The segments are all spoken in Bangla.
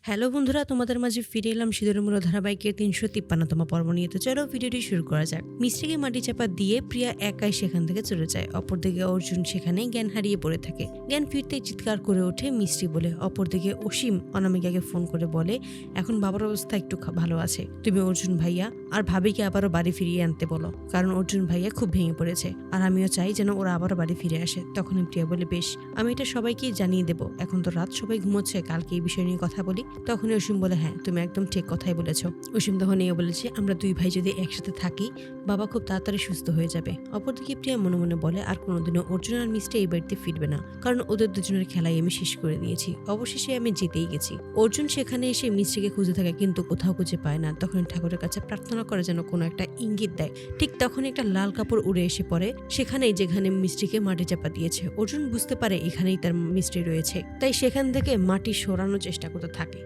হ্যালো বন্ধুরা, তোমাদের মাঝে ফিরে এলাম সিঁদুরের মূল ধারাবাহিকের ৩৫৩তম পর্ব নিয়ে। তো চলো ভিডিওটি শুরু করা যাক। মিষ্টিকে মাটি চাপা দিয়ে প্রিয়া একাই সেখান থেকে চলে যায়। অপরদিকে অর্জুন সেখানে জ্ঞান হারিয়ে পড়ে থাকে। জ্ঞান ফিরতে চিৎকার করে ওঠে মিষ্টি বলে। অপরদিকে অসীম অনামিকাকে ফোন করে বলে এখন বাবার অবস্থা একটু ভালো আছে, তুমি অর্জুন ভাইয়া আর ভাবিকে আবারও বাড়ি ফিরিয়ে আনতে বলো, কারণ অর্জুন ভাইয়া খুব ভেঙে পড়েছে আর আমিও চাই যেন ওরা আবারও বাড়ি ফিরে আসে। তখনই প্রিয়া বলে বেশ, আমি এটা সবাইকে জানিয়ে দেবো। এখন তো রাত, সবাই ঘুমোচ্ছে, কালকে এই বিষয় নিয়ে কথা বলি। তখনই অসীম বলে হ্যাঁ, তুমি একদম ঠিক কথাই বলেছো। অসীম তখন এও বলেছে আমরা দুই ভাই যদি একসাথে থাকি বাবা খুব তাড়াতাড়ি সুস্থ হয়ে যাবে। অপরদিকে প্রিয়া মনে মনে বলে আর কোনোদিনও অর্জুন আর মিষ্টি এই বাড়িতে ফিরবে না, কারণ ওদের দুজনের খেলাই আমি শেষ করে দিয়েছি। অবশেষে আমি জিতেই গেছি। অর্জুন সেখানে এসে মিষ্টিকে খুঁজে থাকে কিন্তু কোথাও খুঁজে পায় না। তখন ঠাকুরের কাছে প্রার্থনা করে যেন কোনো একটা ইঙ্গিত দেয়। ঠিক তখন একটা লাল কাপড় উড়ে এসে পড়ে সেখানেই যেখানে মিষ্টিকে মাটি চাপা দিয়েছে। অর্জুন বুঝতে পারে এখানেই তার মিষ্টি রয়েছে, তাই সেখান থেকে মাটি সরানোর চেষ্টা করতে থাকে।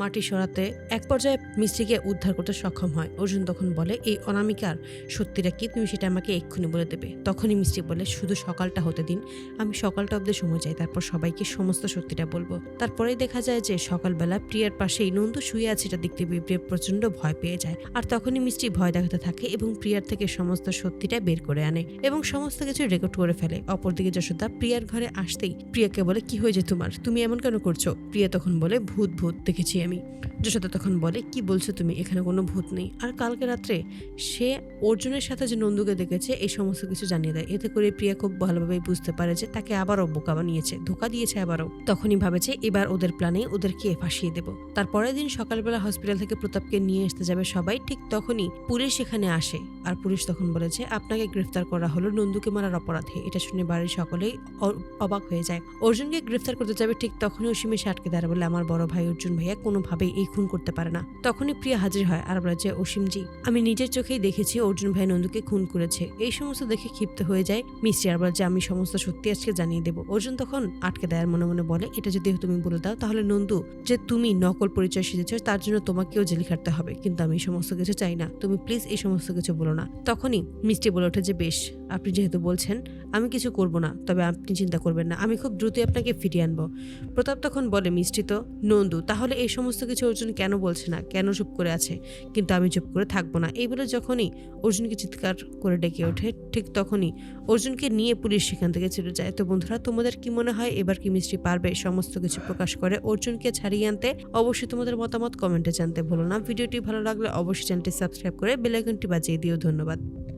মাটি সরাতে এক পর্যায়ে মিষ্টিকে উদ্ধার করতে সক্ষম হয়। অর্জুন তখন বলে এই অনামিকার সত্যিটা কি, তুমি সেটা আমাকে এক্ষুনি বলে দেবে। তখনই মিষ্টি বলে শুধু সকালটা হতে দিন, আমি সকালটা অব্দি সময় চাই, তারপর সবাইকে সমস্ত সত্যিটা বলবো। তারপরেই দেখা যায় যে সকালবেলা প্রিয়ার পাশেই নন্দু শুয়ে আছে, এটা দেখতে পেয়ে প্রিয়া প্রচন্ড ভয় পেয়ে যায়। আর তখনই মিষ্টি ভয় দেখাতে থাকে এবং প্রিয়ার থেকে সমস্ত সত্যিটা বের করে আনে এবং সমস্ত কিছু রেকর্ড করে ফেলে। অপরদিকে যশোদা প্রিয়ার ঘরে আসতেই প্রিয়াকে বলে কি হয়েছে তোমার, তুমি এমন কেন করছো? প্রিয়া তখন বলে ভূত ভূত দেখেছি আমি। যশোদা তখন বলে কি বলছো তুমি, এখানে কোনো ভূত নেই। আর কালকে রাত্রে সে অর্জুনের সাথে যে নন্দুকে দেখেছে এই সমস্ত কিছু জানিয়ে দেয়। এতে করে প্রিয়া খুব ভালোভাবে বুঝতে পারে যে তাকে আবারও বোকা বানিয়েছে, ধোকা দিয়েছে আবারও। তখনই ভাবে যে এবার ওদের প্ল্যানে ওদেরকে ফাঁসিয়ে দেবো। তার পরের দিন সকালবেলা হসপিটাল থেকে প্রতাপকে নিয়ে আসতে যাবে সবাই। ঠিক তখনই পুলিশ সেখানে আসে আর পুলিশ তখন বলেছে আপনাকে গ্রেফতার করা হলো নন্দুকে মারার অপরাধে। এটা শুনে বাড়ির সকলেই অবাক হয়ে যায়। অর্জুনকে গ্রেফতার করতে যাবে ঠিক তখনই অসীম এসে আটকে দাঁড়ায় বলে আমার বড় ভাই অর্জুন ভাইয়া কোনোভাবেই এই খুন করতে পারে না। তখনই প্রিয়া হাজির হয় আর বলে যে অসীমজি, আমি নিজের চোখেই দেখেছি অর্জুন ভাই নন্দুকে খুন করেছে। এই সমস্ত দেখে ক্ষিপ্ত হয়ে যায় মিষ্টি আর বলে যে আমি সমস্ত সত্যি আজকে জানিয়ে দেবো। অর্জুন তখন আটকে দেয় আর মনে মনে বলে এটা যদি তুমি বলে দাও তাহলে নন্দু যে তুমি নকল পরিচয় সেজেছ তার জন্য তোমাকেও জেলে খাটতে হবে, কিন্তু আমি এই সমস্ত কিছু চাই না, তুমি প্লিজ এই সমস্ত কিছু বলো না। তখনই মিষ্টি বলে ওঠে যে বেশ, আপনি যেহেতু বলছেন আমি কিছু করব না, তবে আপনি চিন্তা করবেন না, আমি খুব দ্রুতই আপনাকে ফিরিয়ে আনবো। প্রতাপ তখন বলে মিষ্টি তো নন্দু, তাহলে এই সমস্ত কিছু অর্জুন কেন বলছে না, কেন চুপ করে আছে? কিন্তু আমি চুপ করে থাকবো না। এই বলে যখনই অর্জুনকে চিৎকার করে ডেকে ওঠে ঠিক তখনই অর্জুনকে নিয়ে পুলিশ সেখান থেকে চলে যায়। তো বন্ধুরা, তোমাদের কি মনে হয় এবার কি মিষ্টি পারবে সমস্ত কিছু প্রকাশ করে অর্জুনকে ছাড়িয়ে আনতে? অবশ্যই তোমাদের মতামত কমেন্টে জানতে ভুলো না। ভিডিওটি ভালো লাগলে অবশ্যই চ্যানেলটি সাবস্ক্রাইব করে বেল আইকনটি বাজিয়ে দিও। ধন্যবাদ।